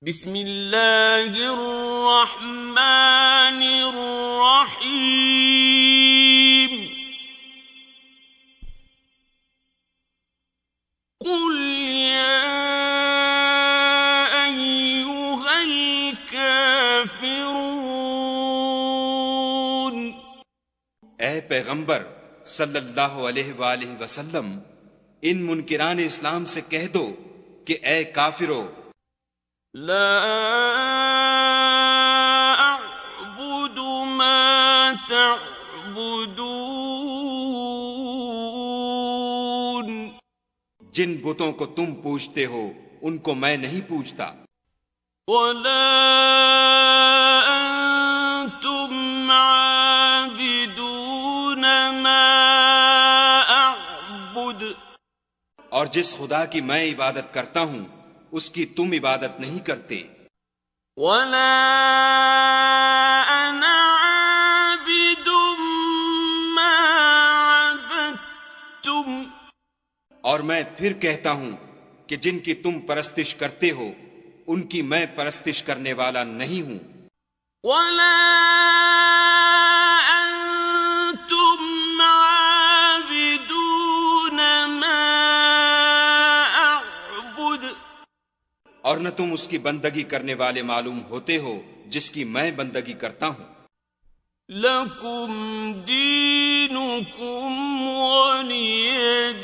بسم اللہ الرحمن الرحیم قل یا ایھا الکافرون، اے پیغمبر صلی اللہ علیہ وآلہ وسلم، ان منکران اسلام سے کہہ دو کہ اے کافرو، لا اعبد ما تعبدون، جن بتوں کو تم پوجتے ہو ان کو میں نہیں پوجتا، ولا انتم عابدون ما اعبد، اور جس خدا کی میں عبادت کرتا ہوں اس کی تم عبادت نہیں کرتے، ولا انا عابد ما عبدتم، اور میں پھر کہتا ہوں کہ جن کی تم پرستش کرتے ہو ان کی میں پرستش کرنے والا نہیں ہوں، ولا انتم عابدون ما اعبد، اور نہ تم اس کی بندگی کرنے والے معلوم ہوتے ہو جس کی میں بندگی کرتا ہوں، لکم دینکم ولی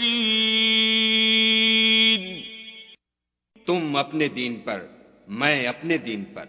دین، تم اپنے دین پر میں اپنے دین پر۔